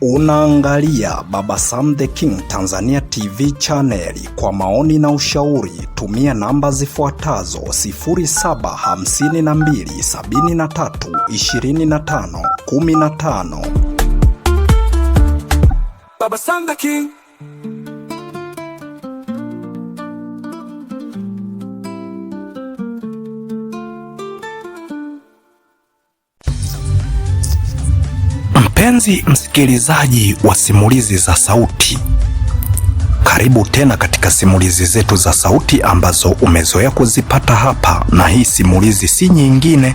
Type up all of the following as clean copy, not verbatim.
Unaangalia Baba Sam the King Tanzania TV channel. Kwa maoni na ushauri tumia namba zifuatazo 0752732515. Baba Sam the King. Mpenzi msikilizaji wa simulizi za sauti, karibu tena katika simulizi zetu za sauti ambazo umezoea kuzipata hapa, na hii simulizi si nyingine,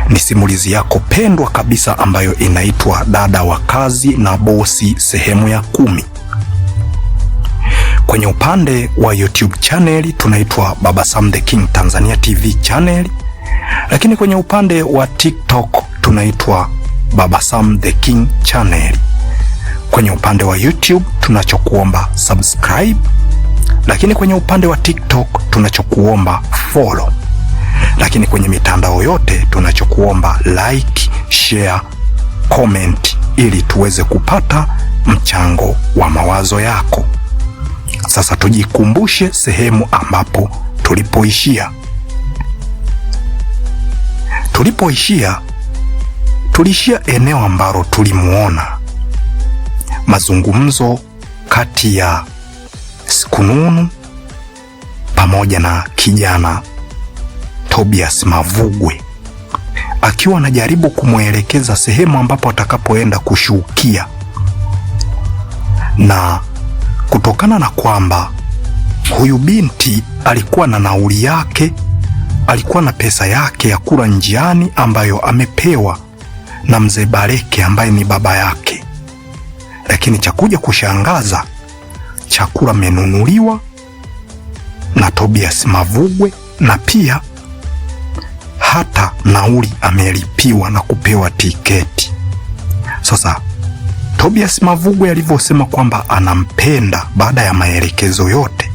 ni simulizi yako pendwa kabisa ambayo inaitwa Dada wa Kazi na Bosi sehemu ya 10. Kwenye upande wa YouTube channel tunaitwa Baba Sam the King Tanzania TV channel, lakini kwenye upande wa TikTok tunaitwa Baba Sam the King channel. Kwenye upande wa YouTube tunachokuomba subscribe, lakini kwenye upande wa TikTok tunachokuomba follow, lakini kwenye mitandao yote tunachokuomba like, share, comment ili tuweze kupata mchango wa mawazo yako. Sasa tujikumbushe sehemu ambapo tulipoishia. Tulishia eneo ambalo tulimuona mazungumzo kati ya Sikununu pamoja na kijana Tobias Mavugwe, akiwa anajaribu kumwelekeza sehemu ambapo atakapoenda kushukia, na kutokana na kwamba huyu binti alikuwa na nauli yake, alikuwa na pesa yake ya kula njiani ambayo amepewa na mzee Bareke ambaye ni baba yake, lakini cha kuja kushangaza, chakula menunuliwa na Tobias Mavugwe na pia hata nauli amelipiwa na kupewa tiketi. Sasa Tobias Mavugwe alivyosema kwamba anampenda baada ya maelekezo yote,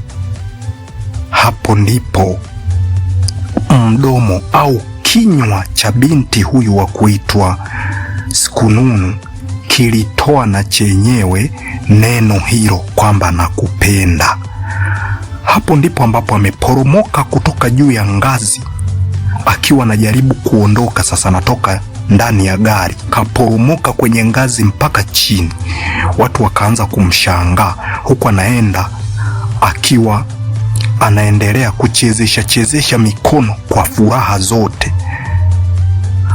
hapo ndipo mdomo au kinywa cha binti huyu wa kuitwa Sikununu kilitoa na chenyewe neno hilo kwamba nakupenda. Hapo ndipo ambapo ameporomoka kutoka juu ya ngazi akiwa anajaribu kuondoka. Sasa anatoka ndani ya gari, kaporomoka kwenye ngazi mpaka chini. Watu wakaanza kumshangaa, huku anaenda akiwa anaendelea kuchezesha mikono kwa furaha zote.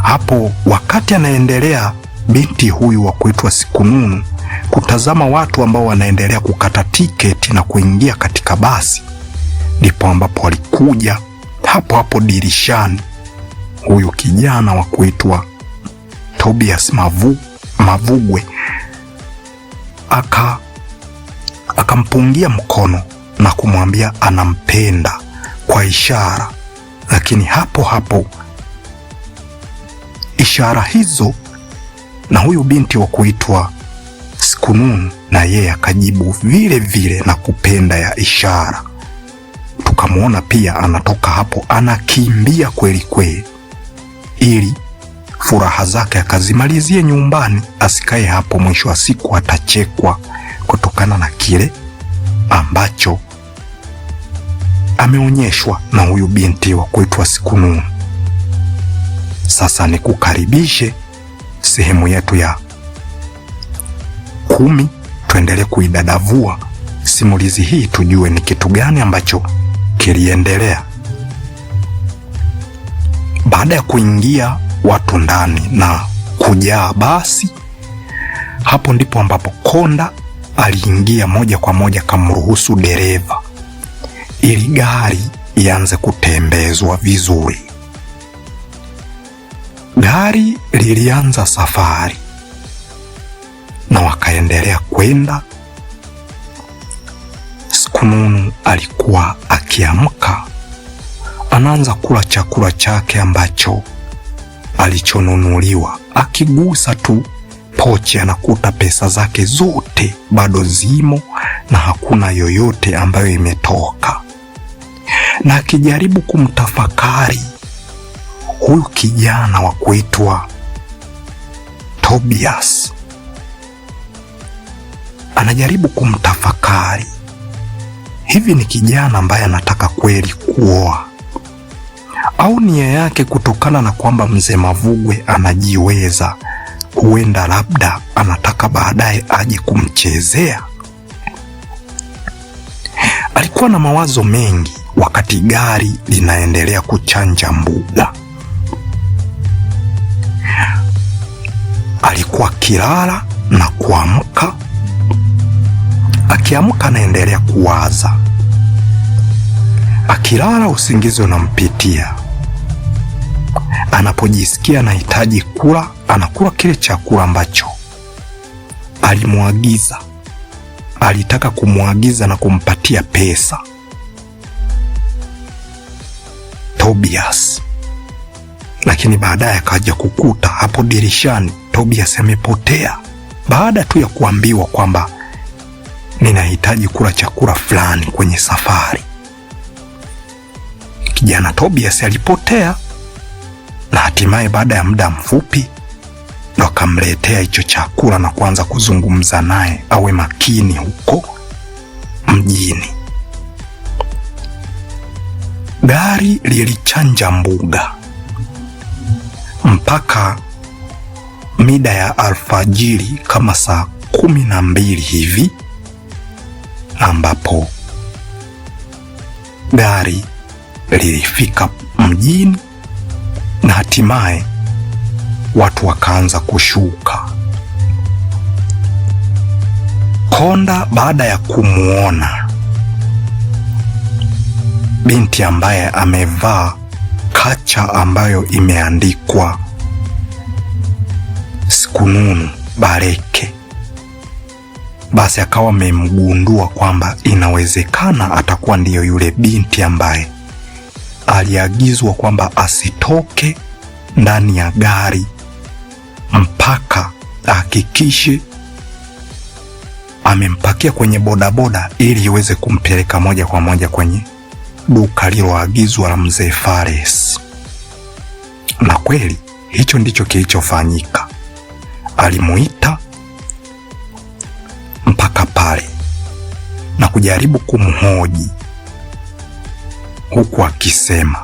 Hapo wakati anaendelea binti huyu wa kuitwa Sikununu kutazama watu ambao wanaendelea kukata tiketi na kuingia katika basi, ndipo ambapo alikuja hapo dirishani huyu kijana wa kuitwa Tobias Mavugwe, akampungia mkono na kumwambia anampenda kwa ishara. Lakini hapo ishara hizo, na huyu binti wa kuitwa Sikununu na yeye akajibu vile vile na kupenda ya ishara. Tukamwona pia anatoka hapo anakimbia kweli kweli, ili furaha zake akazimalizie nyumbani, asikae hapo. Mwisho wa siku atachekwa kutokana na kile ambacho ameonyeshwa na huyu binti wa kuitwa Sikununu. Sasa nikukaribishe sehemu yetu ya 10, tuendelee kuidadavua simulizi hii, tujue ni kitu gani ambacho kiliendelea. Baada ya kuingia watu ndani na kujaa basi, hapo ndipo ambapo konda aliingia moja kwa moja kamruhusu dereva ili gari ianze kutembezwa vizuri. Gari lilianza safari na wakaendelea kwenda. Sikununu alikuwa akiamka, anaanza kula chakula chake ambacho alichonunuliwa. Akigusa tu pochi anakuta pesa zake zote bado zimo na hakuna yoyote ambayo imetoka, na akijaribu kumtafakari huyu kijana wa kuitwa Tobias anajaribu kumtafakari, hivi ni kijana ambaye anataka kweli kuoa, au nia yake kutokana na kwamba mzee Mavugwe anajiweza, huenda labda anataka baadaye aje kumchezea? Alikuwa na mawazo mengi wakati gari linaendelea kuchanja mbuga. Alikuwa akilala na kuamka, akiamka anaendelea kuwaza, akilala usingizi unampitia. Anapojisikia anahitaji kula, anakula kile chakula ambacho alimwagiza. Alitaka kumwagiza na kumpatia pesa Tobias, lakini baadaye akaja kukuta hapo dirishani Tobias amepotea, baada tu ya kuambiwa kwamba ninahitaji kula chakula fulani kwenye safari. Kijana Tobias alipotea, na hatimaye baada ya muda mfupi ndo akamletea hicho chakula na kuanza kuzungumza naye awe makini huko mjini. Gari lilichanja mbuga mpaka mida ya alfajiri kama saa 12 hivi, ambapo gari lilifika mjini na hatimaye watu wakaanza kushuka. Konda baada ya kumuona binti ambaye amevaa kacha ambayo imeandikwa Sikununu Bareke, basi akawa amemgundua kwamba inawezekana atakuwa ndiyo yule binti ambaye aliagizwa kwamba asitoke ndani ya gari mpaka ahakikishe amempakia kwenye bodaboda ili iweze kumpeleka moja kwa moja kwenye duka liloagizwa la mzee Fares. Na kweli hicho ndicho kilichofanyika. Alimuita mpaka pale na kujaribu kumhoji huku akisema,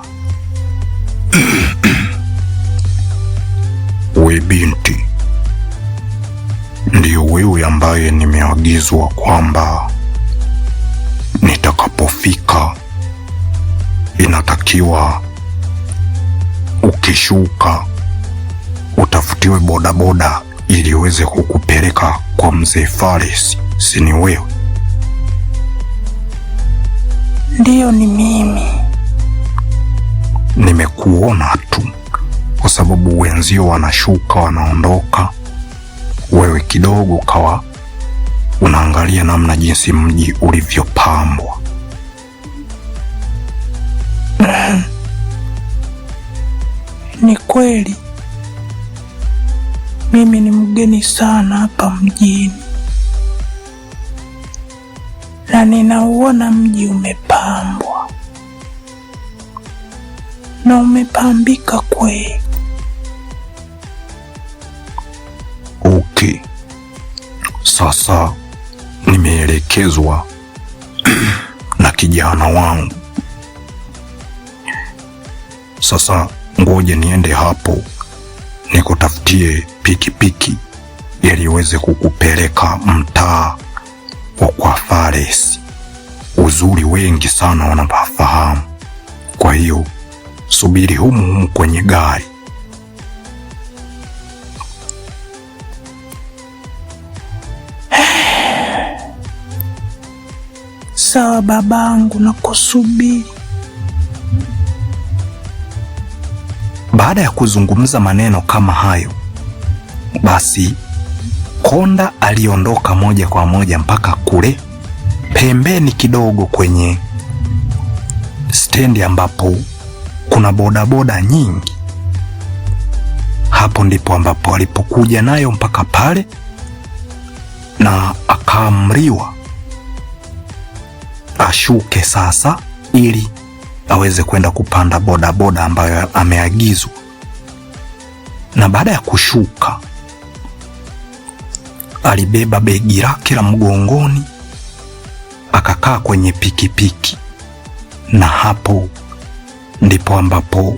we binti, ndiyo wewe ambaye nimeagizwa kwamba nitakapofika inatakiwa ukishuka utafutiwe bodaboda ili uweze kukupeleka kwa mzee Fares, si ni wewe? Ndiyo, ni mimi. Nimekuona tu kwa sababu wenzio wanashuka wanaondoka, wewe kidogo kawa unaangalia namna jinsi mji ulivyopambwa. Ni kweli mimi ni mgeni sana hapa mjini, na ninauona mji umepambwa na umepambika kweli. Okay, sasa nimeelekezwa na kijana wangu. Sasa ngoja niende hapo nikutafutie pikipiki ili iweze kukupeleka mtaa wa kwa Fares. Uzuri wengi sana wanapafahamu, kwa hiyo subiri humu kwenye gari. Sawa babangu, na kusubiri. Baada ya kuzungumza maneno kama hayo, basi Konda aliondoka moja kwa moja mpaka kule pembeni kidogo kwenye stendi ambapo kuna bodaboda nyingi. Hapo ndipo ambapo alipokuja nayo mpaka pale, na akaamriwa ashuke sasa ili aweze kwenda kupanda bodaboda ambayo ameagizwa. Na baada ya kushuka alibeba begi lake la mgongoni akakaa kwenye pikipiki, na hapo ndipo ambapo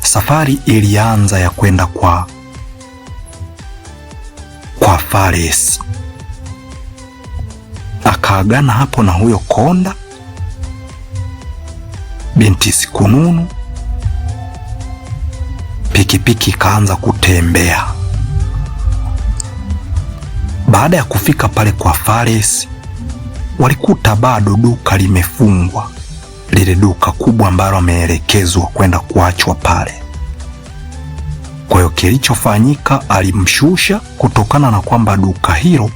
safari ilianza ya kwenda kwa Fares. Akaagana hapo na huyo konda, binti Sikununu. Pikipiki ikaanza kutembea. Baada ya kufika pale kwa Fares, walikuta bado duka limefungwa, lile duka kubwa ambalo ameelekezwa kwenda kuachwa pale. Kwa hiyo kilichofanyika, alimshusha kutokana na kwamba duka hilo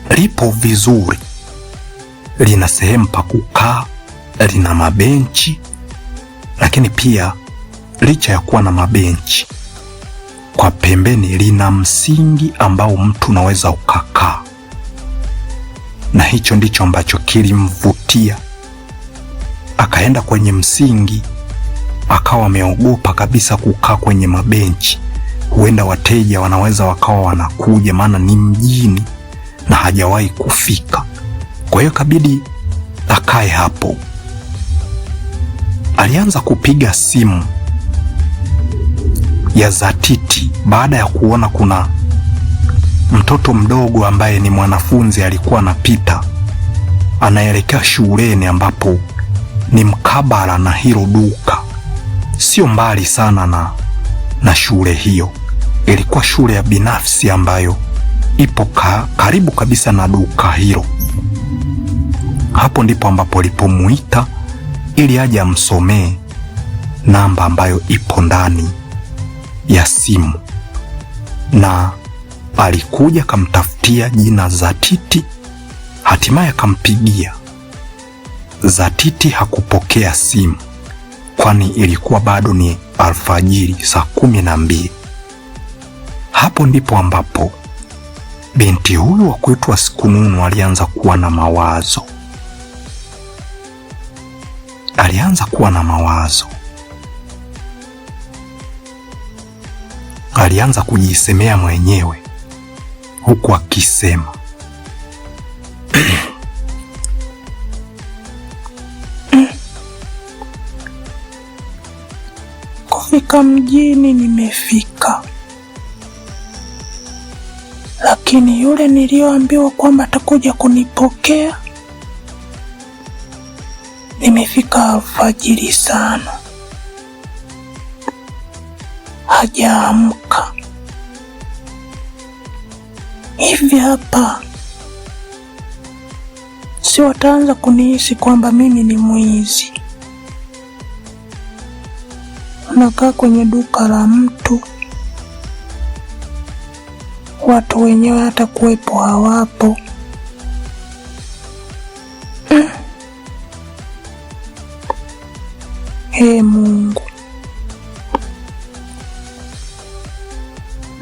lipo vizuri, lina sehemu pa kukaa, lina mabenchi, lakini pia licha ya kuwa na mabenchi, kwa pembeni lina msingi ambao mtu unaweza ukakaa, na hicho ndicho ambacho kilimvutia. Akaenda kwenye msingi, akawa ameogopa kabisa kukaa kwenye mabenchi, huenda wateja wanaweza wakawa wanakuja, maana ni mjini na hajawahi kufika. Kwa hiyo kabidi akae hapo. Alianza kupiga simu ya Zatiti baada ya kuona kuna mtoto mdogo ambaye ni mwanafunzi alikuwa anapita anaelekea shuleni, ambapo ni mkabala na hilo duka, sio mbali sana na shule hiyo. Ilikuwa shule ya binafsi ambayo ipo karibu kabisa na duka hilo. Hapo ndipo ambapo alipomuita ili aje amsomee namba ambayo ipo ndani ya simu, na alikuja kamtafutia jina Zatiti. Hatimaye akampigia Zatiti. Hakupokea simu, kwani ilikuwa bado ni alfajiri, saa 12. Hapo ndipo ambapo binti huyu wa kuitwa Sikununu alianza kuwa na mawazo. Alianza kujisemea mwenyewe huku akisema kufika mjini nimefika, lakini yule niliyoambiwa kwamba atakuja kunipokea, nimefika alfajiri sana, hajaamka. Hivi hapa si wataanza kunihisi kwamba mimi ni mwizi? Nakaa kwenye duka la mtu, watu wenyewe hata kuwepo hawapo. Mungu,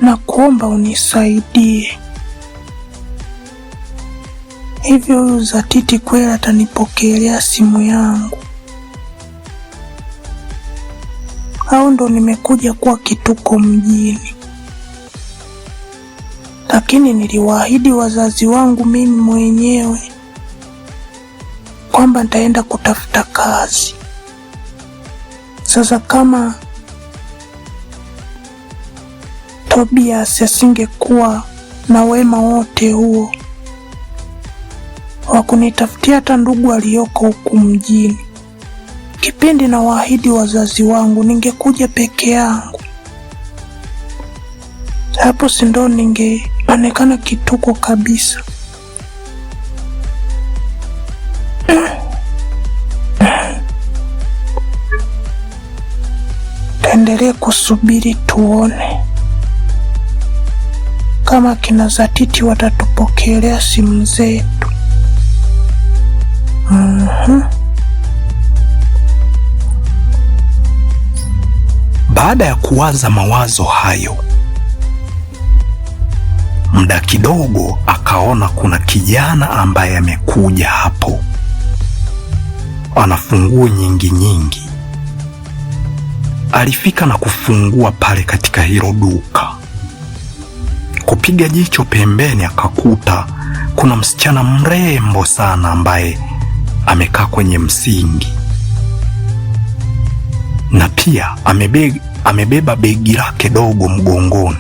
nakuomba unisaidie. Hivyo huyu Zatiti kweli atanipokelea simu yangu, au ndo nimekuja kuwa kituko mjini? Lakini niliwaahidi wazazi wangu mimi mwenyewe kwamba nitaenda kutafuta kazi. Sasa kama Tobias asingekuwa na wema wote huo wa kunitafutia hata ndugu aliyoko huku mjini, kipindi na waahidi wazazi wangu, ningekuja peke yangu. Hapo si ndo ningeonekana kituko kabisa. Tuendelee kusubiri tuone kama kina Zatiti watatupokelea simu zetu. Baada ya kuwaza mawazo hayo, muda kidogo akaona kuna kijana ambaye amekuja hapo, ana funguo nyingi. alifika na kufungua pale katika hilo duka. Kupiga jicho pembeni, akakuta kuna msichana mrembo sana ambaye amekaa kwenye msingi, na pia amebeba begi lake dogo mgongoni.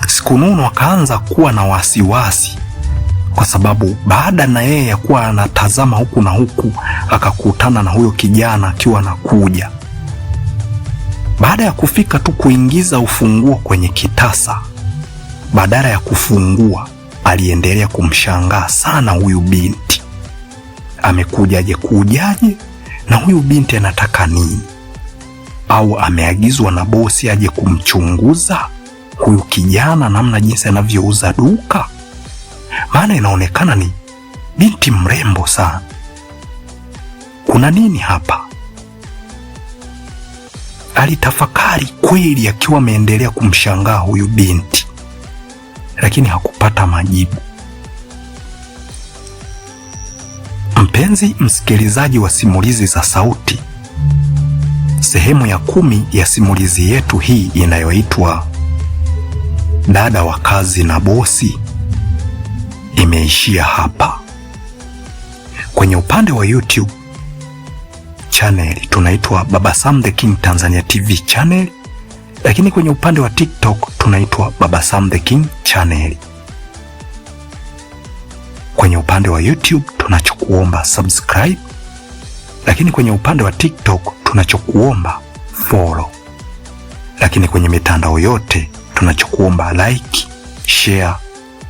Sikununu akaanza kuwa na wasiwasi, kwa sababu baada na yeye ya kuwa anatazama huku na huku, akakutana na huyo kijana akiwa anakuja. Baada ya kufika tu kuingiza ufunguo kwenye kitasa, badala ya kufungua, aliendelea kumshangaa sana huyu binti. Amekujaje kujaje? Na huyu binti anataka nini? Au ameagizwa na bosi aje kumchunguza huyu kijana namna jinsi anavyouza duka? Maana inaonekana ni binti mrembo sana. Kuna nini hapa? Alitafakari kweli akiwa ameendelea kumshangaa huyu binti, lakini hakupata majibu. Mpenzi msikilizaji wa simulizi za sauti, sehemu ya 10 ya simulizi yetu hii inayoitwa Dada wa Kazi na Bosi imeishia hapa. Kwenye upande wa YouTube channel tunaitwa Baba Sam the King Tanzania TV channel, lakini kwenye upande wa TikTok tunaitwa Baba Sam the King channel. Kwenye upande wa YouTube tunachokuomba subscribe, lakini kwenye upande wa TikTok tunachokuomba follow, lakini kwenye mitandao yote tunachokuomba like, share,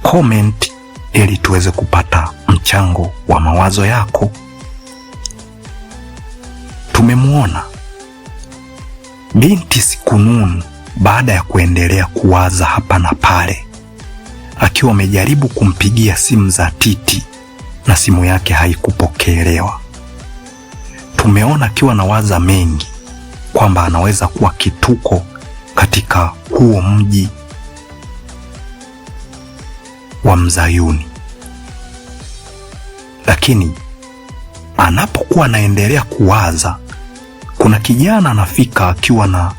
comment ili tuweze kupata mchango wa mawazo yako. Tumemwona binti Sikununu baada ya kuendelea kuwaza hapa na pale, akiwa amejaribu kumpigia simu za Titi na simu yake haikupokelewa. Tumeona akiwa anawaza mengi kwamba anaweza kuwa kituko katika huo mji wa Mzayuni. Lakini anapokuwa anaendelea kuwaza, kuna kijana anafika akiwa na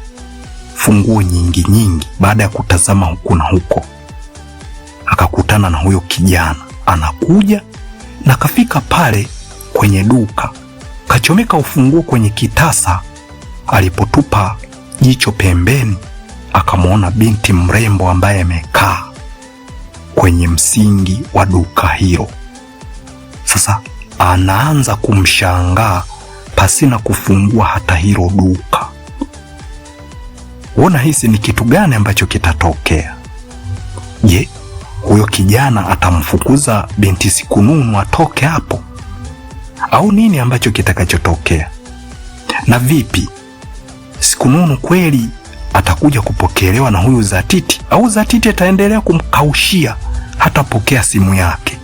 funguo nyingi nyingi. Baada ya kutazama huku na huko, akakutana na huyo kijana anakuja, na kafika pale kwenye duka, kachomeka ufunguo kwenye kitasa. Alipotupa jicho pembeni, akamwona binti mrembo ambaye amekaa kwenye msingi wa duka hilo. Sasa anaanza kumshangaa pasina kufungua hata hilo duka. Uona hisi ni kitu gani ambacho kitatokea? Je, huyo kijana atamfukuza binti Sikununu atoke hapo? Au nini ambacho kitakachotokea? Na vipi, Sikununu kweli atakuja kupokelewa na huyu Zatiti, au Zatiti ataendelea kumkaushia hatapokea simu yake?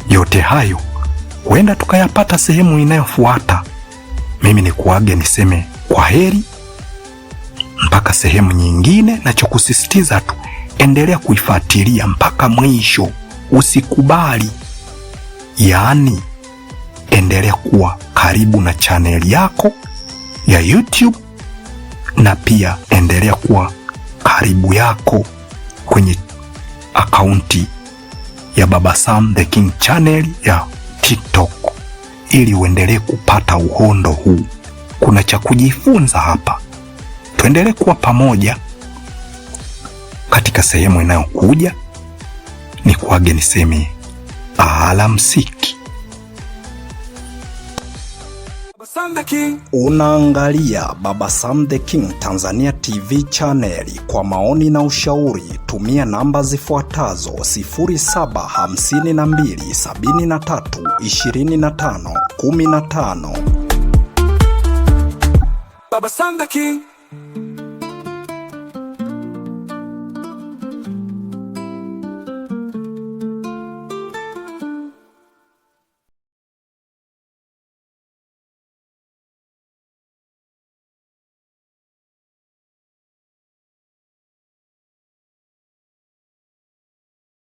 Yote hayo huenda tukayapata sehemu inayofuata. Mimi ni kuage niseme kwa heri mpaka sehemu nyingine, na chokusisitiza tu, endelea kuifuatilia mpaka mwisho, usikubali. Yaani endelea kuwa karibu na channel yako ya YouTube, na pia endelea kuwa karibu yako kwenye akaunti ya Baba Sam the King channel ya TikTok, ili uendelee kupata uhondo huu. Kuna cha kujifunza hapa. Tuendelee kuwa pamoja katika sehemu inayokuja. Ni kuage niseme alamsiki. Unaangalia Baba Sam the King Tanzania TV channel. Kwa maoni na ushauri tumia namba zifuatazo: 0752732515. Baba Sam the King.